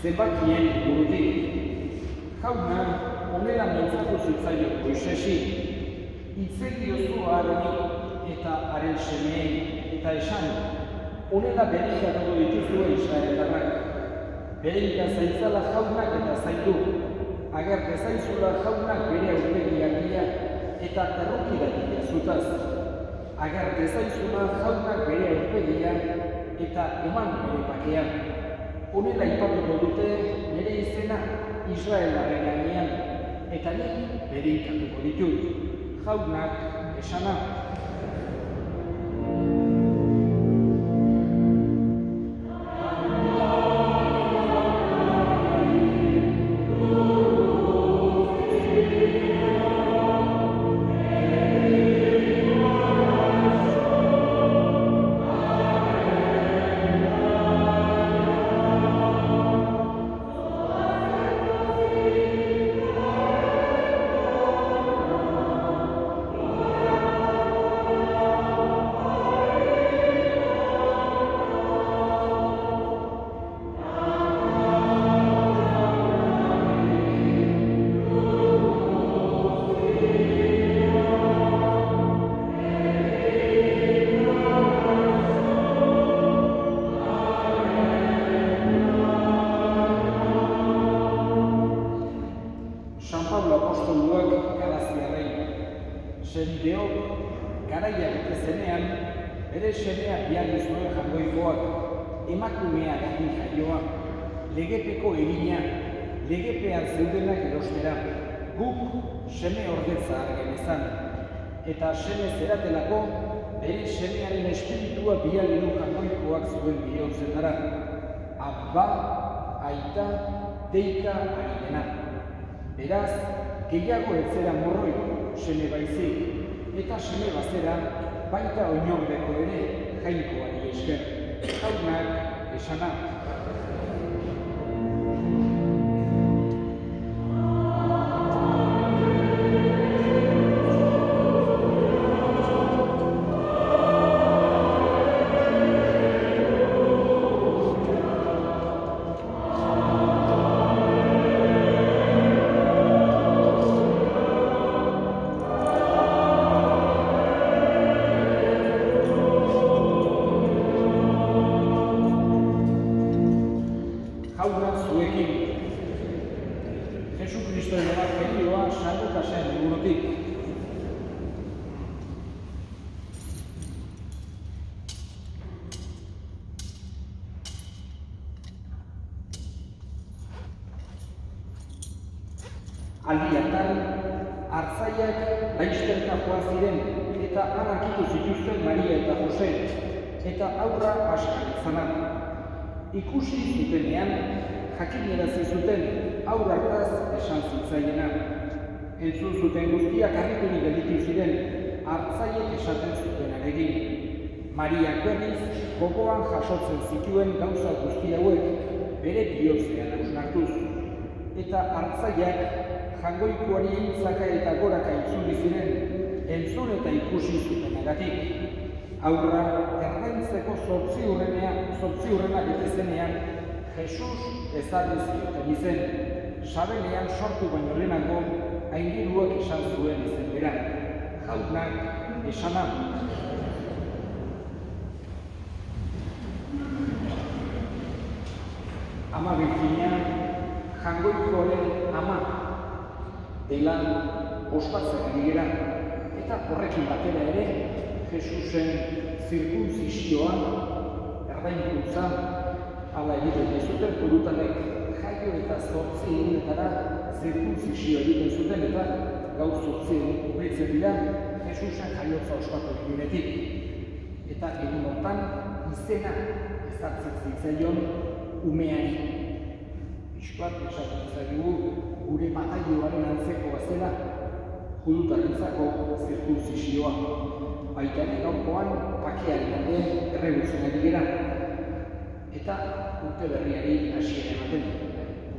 zenbakien ingurutik. Jauna, honela mintzatu zitzaio Moisesi, hitz diozu Aaroni eta haren semeei, eta esan, honela bereikatuko dituzue Israeldarrak. Bereika zaitzala jaunak eta zaitu, ager dezaizula jaunak bere aurpegiak dira, eta errukiratia zutaz. Ager dezaizula jaunak bere aurpegia, eta eman bere pakean. Honela aipatuko dute nire izena Israeldarren gainean, eta nik bereikatuko ditut. Jaunak esana. Senideok, garaia bete zenean, bere semea bihar zuen jangoikoak, emakumea gati jaioa, legepeko egina, legepean zeudenak erostera, guk seme ordetza genezan, eta seme zeratelako, bere semearen espiritua bihar jangoikoak zuen bihotzetara. Abba, aita, deika ari dena. Beraz, gehiago etzera morroi, seme baizik, eta seme bazera, baita oinordeko ere jainkoari esker. Jaunak esana. Jauna zuekin. Jesukristoen ebangelioa salduta zen liburutik. Aldi hartan, hartzaileak laizterka joan ziren eta harrakitu zituzten Maria eta Jose, eta haurra askar izana. Ikusi zutenean, jakinarazi zuten haur hartaz esan zitzaiena. Entzun zuten guztiak harriturik gelditu ziren, hartzaiek esaten zutenarekin. Mariak berriz, gogoan jasotzen zituen gauza guzti hauek bere bihotzean hausnartuz. Eta hartzaiak jangoikoari eintzaka eta goraka itzuli ziren, entzun eta ikusi zutenagatik. Haurra erdaintzeko 8 urrena bete zenean, Jesus ezarri zioten izen, sabelean sortu baino lehenago, aingeruak esan zuen izen bera. Jaunak esana. Ama Birjina, jangoikoaren ama, dela ospatzen ari gara, eta horrekin batera ere, Jesusen zirkunzizioa, erdainkuntza, hala egiten zuten purutanek jaio eta 8 egunetara zirkunzizioa egiten zuten eta gaur 8 egun kubritzen dira Jesusen jaiotza ospatu egunetik. Eta egun hortan izena ezartzen zitzaion umeari. Pixkoak esaten zaigu gure bataioaren antzekoa zela judutarentzako zirkunzizioa. Baita ere gaurkoan pakearen alde erregutzen ari gara. Eta urte berriari hasiera ematen.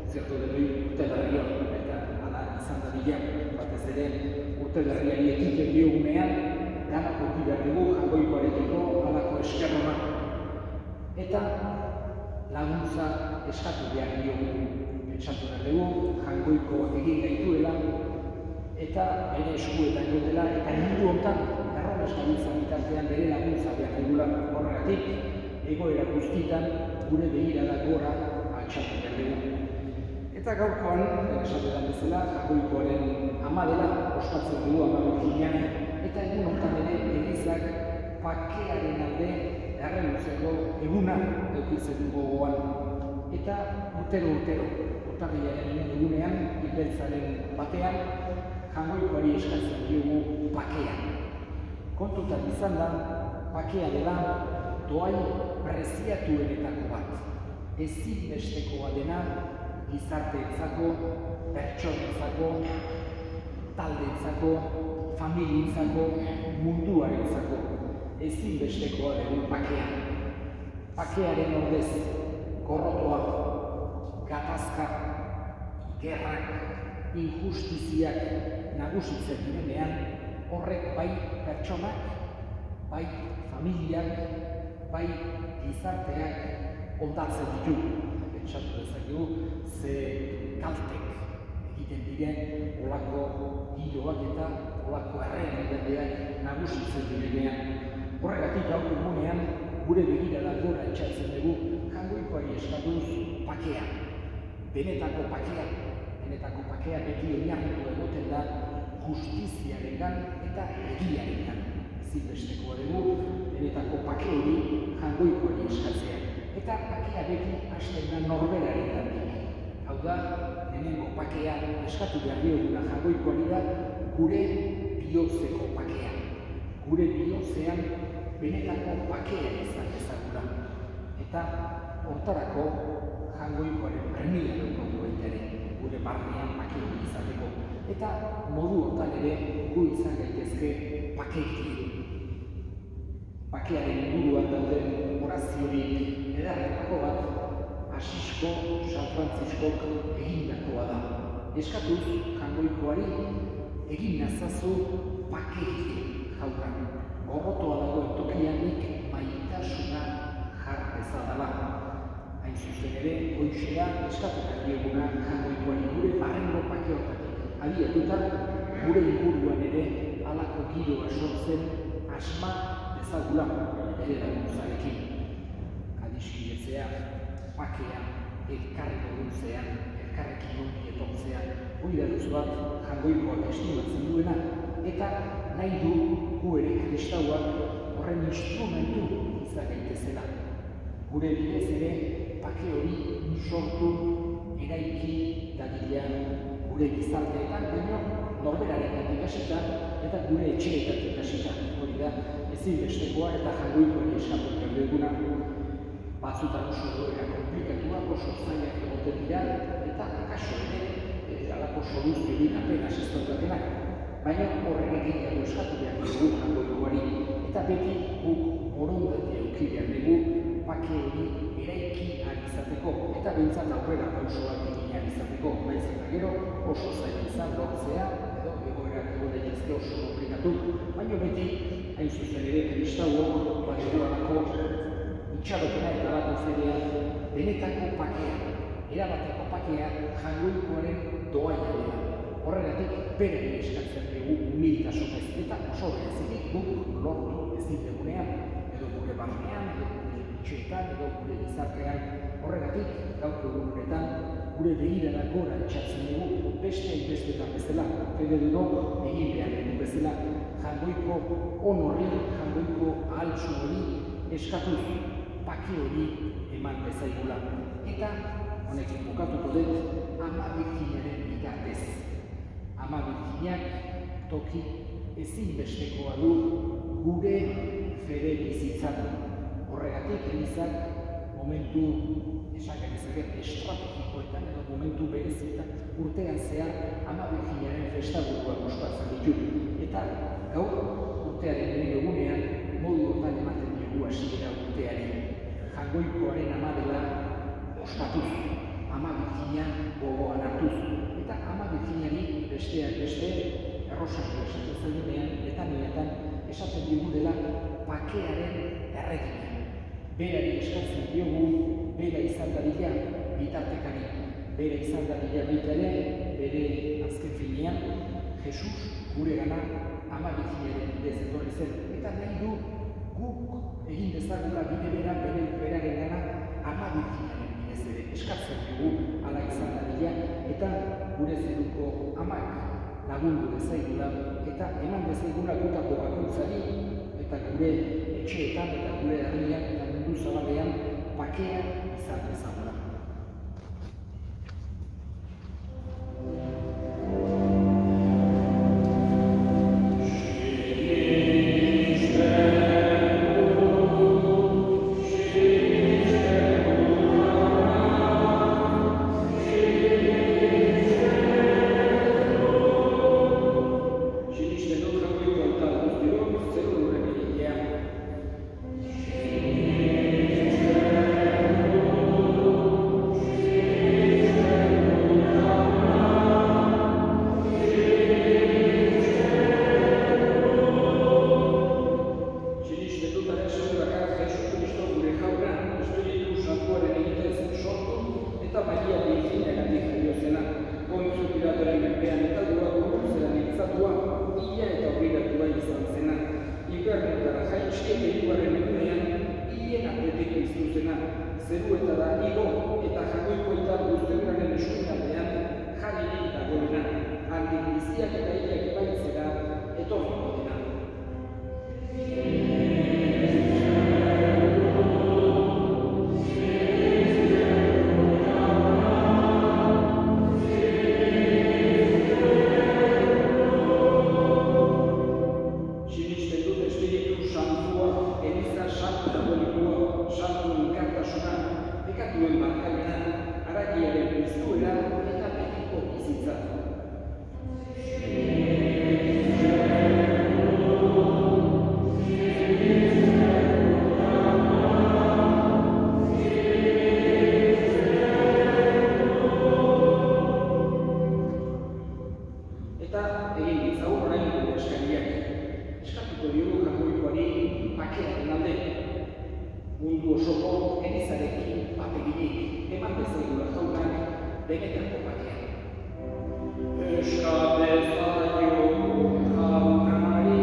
Zertu denoi urte berrion, eta hala izan da bila, batez ere urte berriari ekiten diogunean, ganak urti behar dugu jangoikoarekiko halako eskerrona. Eta laguntza eskatu behar diogu. Pentsatu behar dugu, Jaungoiko egin gaituela, eta bere eskuetan dutela, eta mundu hontan erromes gabiltza bitartean bere laguntza behar dugula. Horregatik, egoera guztietan gure begirada gora altxatu behar dugu. Eta gaurkoan, esatetan bezala, Jaungoikoaren ama dela ospatzen dugu Ama Birjinean, eta egun hontan ere Elizak bakearen alde errenutzeko eguna edukitzen dugu gogoan. Eta urtero, urtarrilaren egunean, Ipeltzaren batean, Jaungoikoari eskatzen diogu bakea. Kontutan izan da, bakea dela doai preziatuenetako bat. Ezinbestekoa dena gizarteentzako, pertsonentzako, taldeentzako, familientzako, munduarentzako. Ezinbestekoa dugu bakea. Bakearen ordez, gorrotoa, gatazka, gerrak, injustiziak nagusitzen direnean, horrek bai pertsonak, bai familiak, bai gizarteak ondatzen ditu. Pentsatu dezakegu, ze kaltek egiten diren olako giroak eta olako errealitateak nagusitzen direnean. Horregatik gaur egunean gure begirada gora altxatzen dugu Jaungoikoari eskatuz bakea. Benetako bakea beti oinarritu egoten da justiziarengan eta egiarengan. Ezinbestekoa dugu benetako bake hori Jaungoikoari eskatzea. Eta bakea beti hasten da norberarengandik. Hau da, lehenengo bakea eskatu behar diogula Jaungoikoari da gure bihotzeko bakea. Gure bihotzean benetako bakea izan dezagula. Eta hortarako Jaungoikoaren premia daukagu baita ere, gure barnean bake hori izateko. Eta modu hortan ere gu izan gaitezke bakegile. Bakearen inguruan dauden oraziorik ederretako bat, Asisko San Frantziskok egindakoa da. Eskatuz Jaungoikoari egin nazazu bakegile jauna. Gorrotoa dagoen tokianik maitasuna jar dezadala. Hain zuzen ere, goizera eskatutak dioguna Jaungoikoari gure barrengo bake hortatik. Abiatuta, gure inguruan ere halako giroa sortzen asma dezagula ere laguntzarekin. Adiskidetzea, bakea, elkarren eguntzean, elkarrekin ongi etortzea, hori da duz bat Jaungoikoak estimatzen duena, eta nahi du gu ere kristauak horren instrumentu izan gaitezela. Gure bidez ere, bake hori sortu, eraiki dadilean gure gizarteetan, baina norberaren hasita eta gure etxeetatik hasita. Hori da, ezinbestekoa eta Jaungoikoari eskatu behar duguna. Batzutan oso egoera komplikatuak, oso zailak egoten dira, eta akaso ere, halako soluziorik apenas ez daukatenak. Baina horregatik dago eskatu behar dugu Jaungoikoari, eta beti guk borondatea eduki behar dugu bake hori eraiki ahal izateko, eta behintzat aurrera pausoak egin ahal izateko, naiz eta gero oso zaila izan lortzea, edo egoerak egon daitezke oso komplikatu, baina beti hain zuzen ere kristauok bat egoerako itxaropena eta bat ozerea benetako bakea, erabateko bakea Jaungoikoaren doaia dela. Horregatik berari eskatzen dugu humiltasunez eta oso berezitik guk lortu ezin dugunean, edo gure barnean, edo gure etxeetan, edo gure gizartean. Horregatik gaur egunetan gure begirada gora altxatzen dugu besteetan bezala, fededunok egin behar dugu bezala, Jaungoiko on horri, Jaungoiko ahaltsu hori eskatuz bake hori eman bezaigula. Eta honekin bukatuko dut Ama Birjinaren bitartez. Ama Birjinak toki ezinbestekoa du gure fede bizitzan. Horregatik Elizak momentu estrategikoetan edo momentu berezietan urtean zehar Ama Birjinaren festaburuak ospatzen ditu. Eta gaur urtearen lehen egunean modu hortan ematen diogu hasiera urteari. Jaungoikoaren ama dela ospatuz, Ama Birjina gogoan hartuz, eta Ama Birjinari besteak beste errosario esaten zaionean eta niretan esaten digu dela bakearen erregina. Berari eskatzen diogu bera izan dadila bitartekari, bera izan dadila bitare, bere azken finean, Jesus gure gana ama Birjinaren bidez etorri zen, eta nahi du guk egin dezagula bide bera beraren gana ama Birjinaren bidez ere. Eskatzen dugu ala izan dadila, eta gure zeruko amak lagundu dezaigula, eta eman dezaigula gutako bakuntzari, eta gure etxeetan eta gure herrian eta mundu zabalean bakea izan dezagula. Zeruetara igo eta jagoikoetan guztiuraren eskuinaldean jarri dagoena, handik biziak eta hilak baitzera etorriko dena. Sinisten dut Espiritu Santua, Eliza Santu Katolikoa, Santu Elkartasuna, pekatuen barkamena, haragiaren piztuera eta betiko bizitza. Eta egin ditzagun orain gure eskariak. Eskatuko diogu jagoikoari bakearen alde. Mundu osoko Elizarekin bat eginik, eman dezaigula jaunak benetako bakea. Eska dezaiogun jaunari.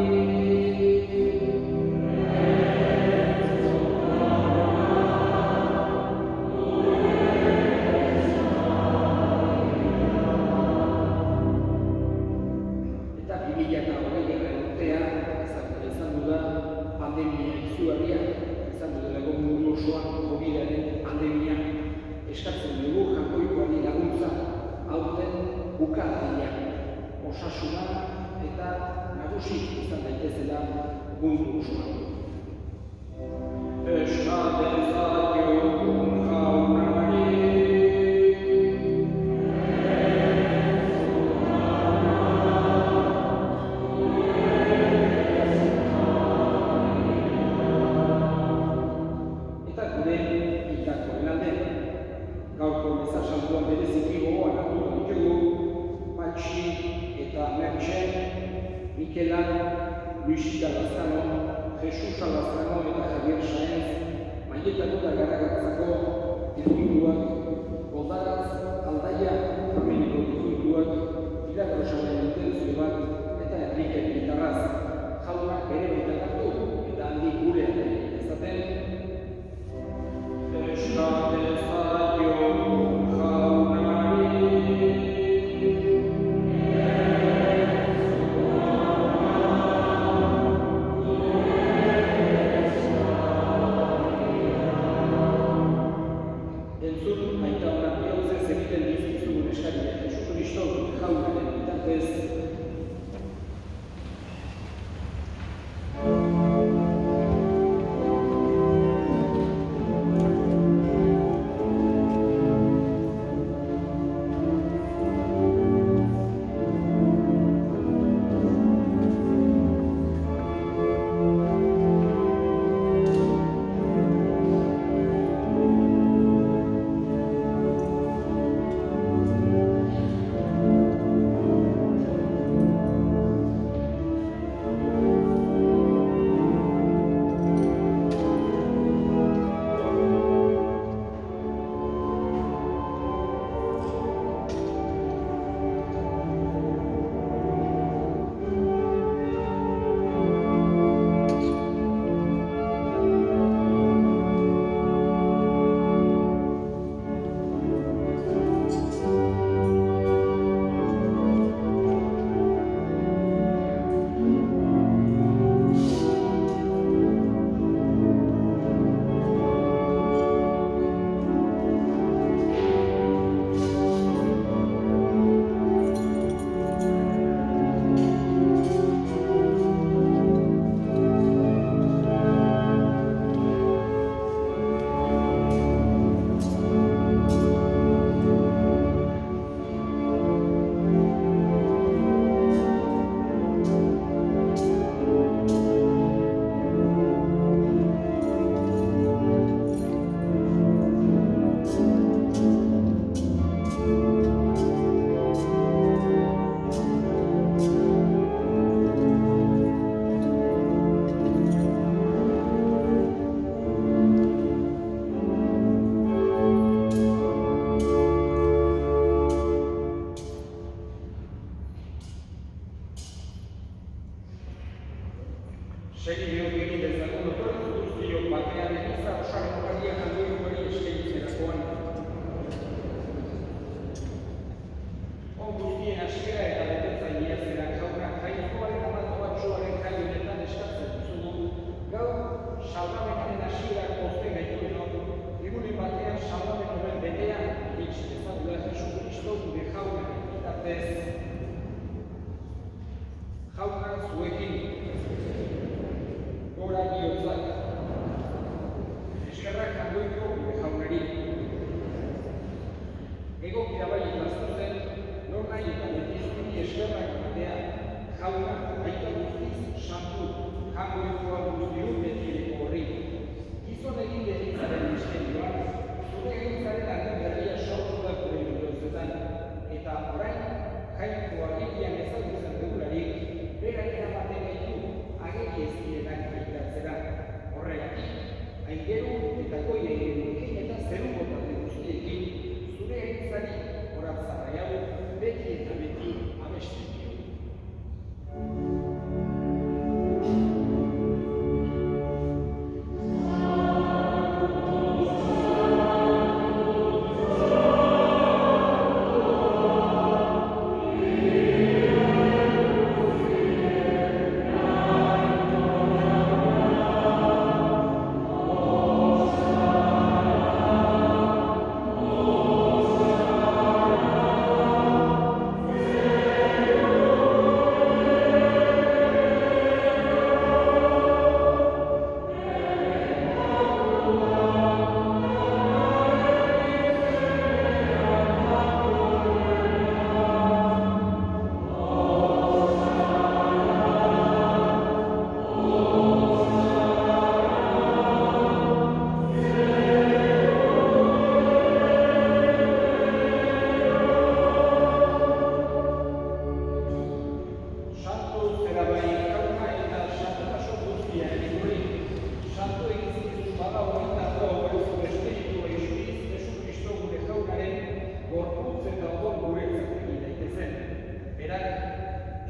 Eta 2020 urtea izan da pandemia izugarria, izan dudalako mundu osoan COVID-aren pandemia. Eskatzen dugu jagoikoari laguntza, aurten bukatzea, osasuna eta nagusi izan daitezela mundu osoan. Eska dezaiogun jaunari. Gaurko meza santuan bereziki gogoan hartuko ditugu Patxi eta Mertxe, Mikela, Luisita Lazkano, Jesus Alazkano eta Javier Saenz, Maietako eta Garagatzako difuntuak, Goldaraz, Aldaia, Familiko difuntuak, Milagro-Sanen intenzio bat eta Enrique Gitarraz. Jaunak bere baitan hartu eta handik gure ezaten. Eska dezaiogun jaunari. Entzun, aita honak bihotze egiten dizkizugun eskariak Jesucristo jaunaren bitartez. eta goi egiruekin eta zeru botate guztiekin zure aintzari horatzarra hau beti eta beti abesten dio.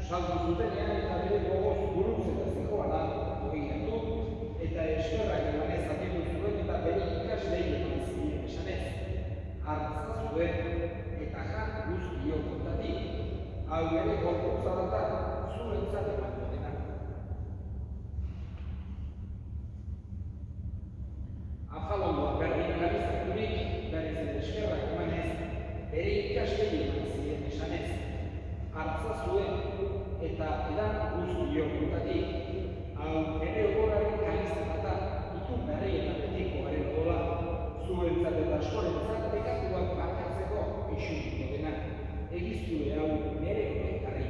Saldu zutenean eta bere gogoz buruz eta zijoala ogiatu, eta eskerrak emanez atendu zuen eta bere ikaslei eman zien esanez. Hartza zuen eta jan guztio kontatik, hau ere gorputza da zuentzat emango dena. Afalondoa berdin gabizaturik, berriz ere eskerrak emanez, bere ikaslei eman zien esanez. Hartza zuen eta edan guztio kontatik, hau ere ogoraren kalizata da, itun berri eta betiko garen odola, zuentzat eta askorentzat bekatuak markatzeko isuniko dena, egiztue hau nere horretarri.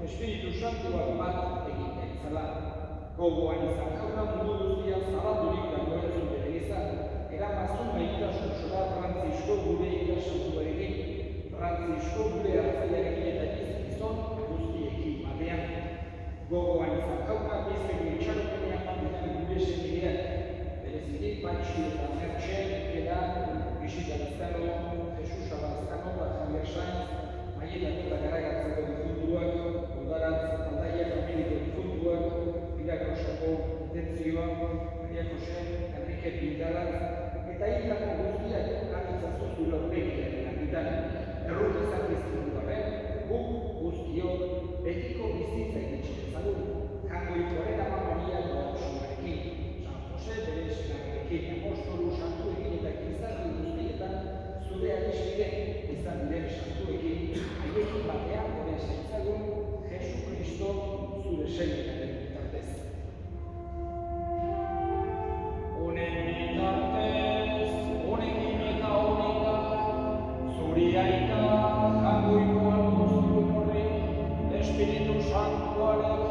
Espiritu Santuak bat egin gaitzala. Gogoan izan jauna mundu guztia zabaldurik dagoen zure izan, eramazun maitasun sola Frantzisko gure ikasantuarekin, Frantzisko gure hartzaiarekin eta gizon guztiekin batean. Gogoan izan jauna bizkegu itxaropenean batean gure senideak, berezitik Patxi eta Mertxe, Keda, Bisita Lazkano, Jesus Abazkano, Javier Sainz, Maietako eta Garagatzeko difunduak, Udaratz, Aldaiak, Ameriko difunduak, Iragrosako detentzioak, Maria Jose, Enrique Pindalatz, eta hilako guztiak anitzazu zure horregiaren lanbitan. Errut izan bizkidu gaben, guk guztiok betiko bizitza egitxe ezagun, Kangoikoaren ama Maria Joaquinarekin, San Jose bere senagarekin, apostolu santuekin eta gizarte guztietan zure adiskide izan diren santuekin, haiekin batean gure zaitzagun Jesu Kristo zure senagaren bitartez. Honekin eta honetan, zuri aita, jangoikoan guztio horri, Espiritu Santuaren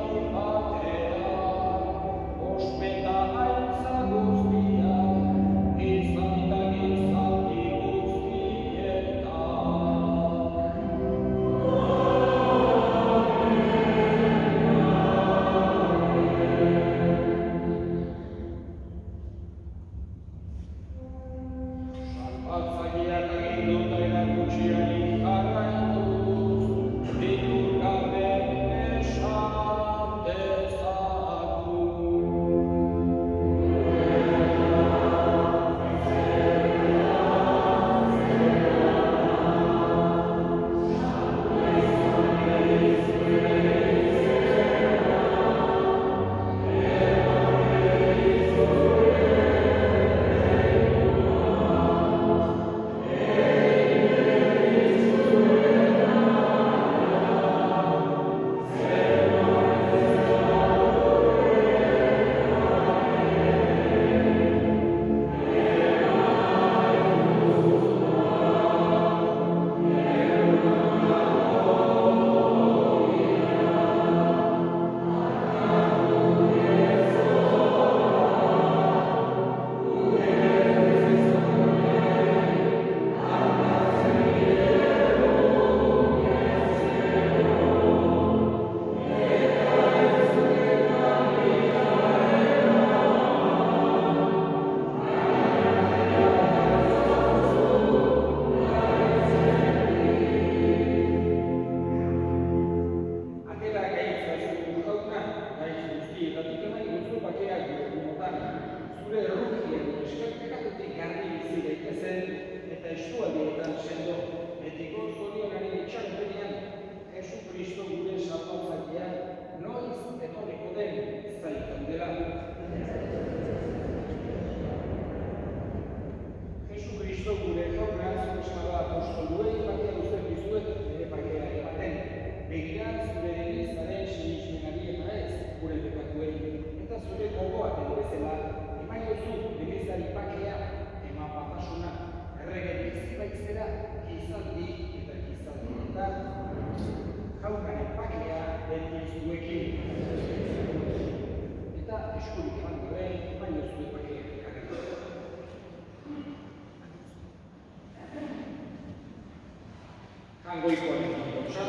Jaungoikoaren ondotxa,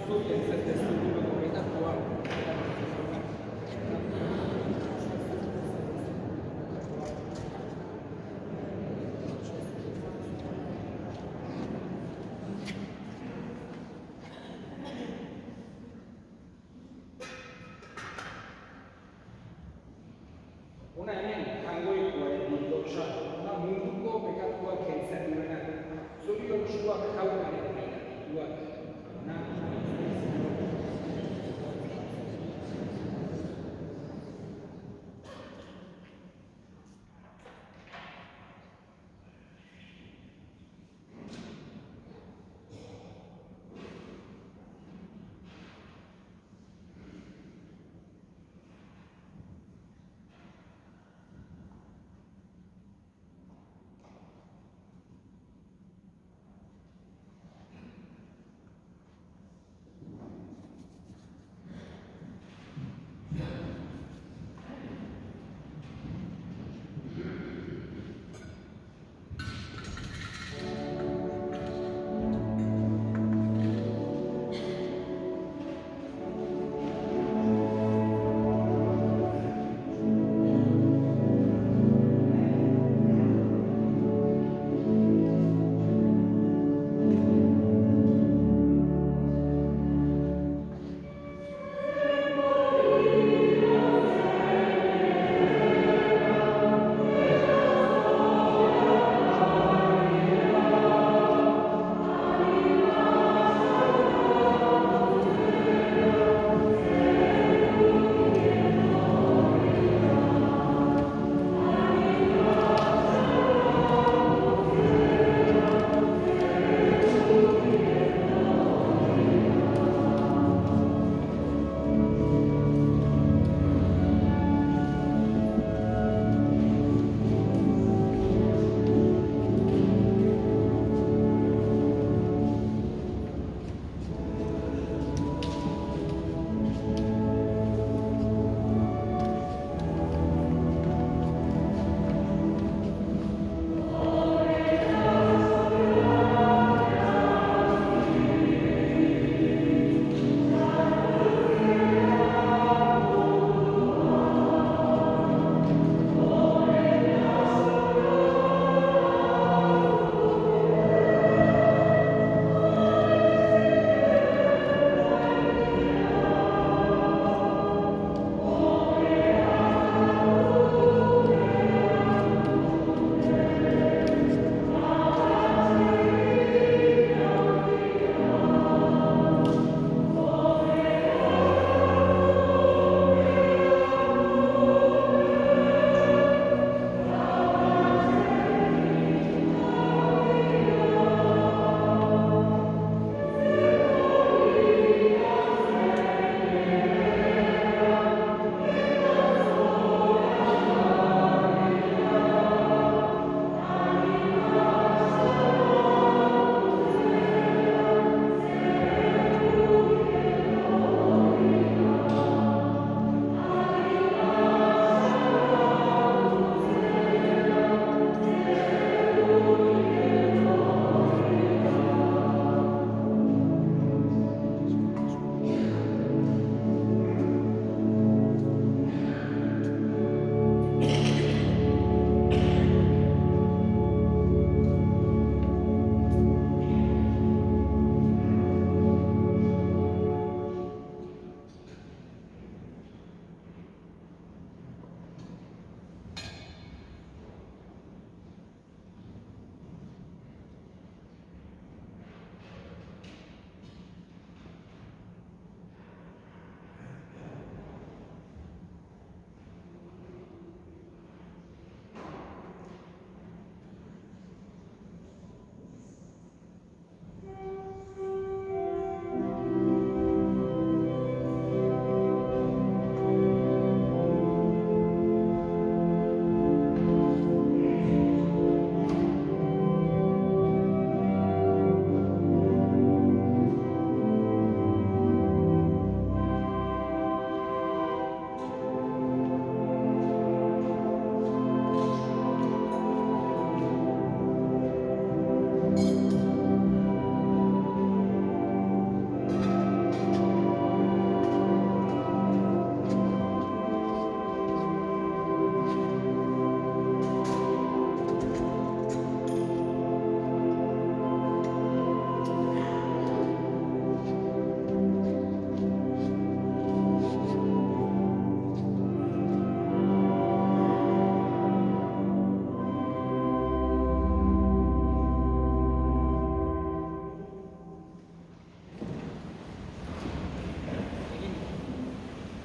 zuten zerte zurruko betatua. Hona hemen, Jaungoikoaren ondotxa, munduko bekatuak kentzen duena, zoriontsuak jaunaren begiratuak.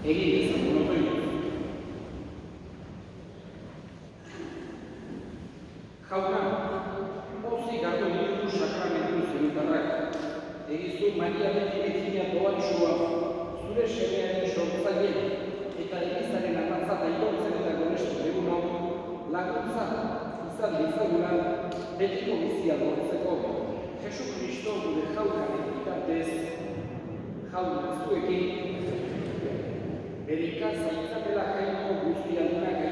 egin dezagun otoinez. Jauna, pozik hartu ditugu sakramentu zelutarrak. Egizu Maria beti bezina doaixua, zure semearen sortzaile eta egizaren amatzat aitortzen eta gorestu eguno, laguntza izan dizagula betiko bizia lortzeko. Jesu Kristo gure jaunaren bitartez, jauna zuekin, berika zaitzatela jainko guzti aldunak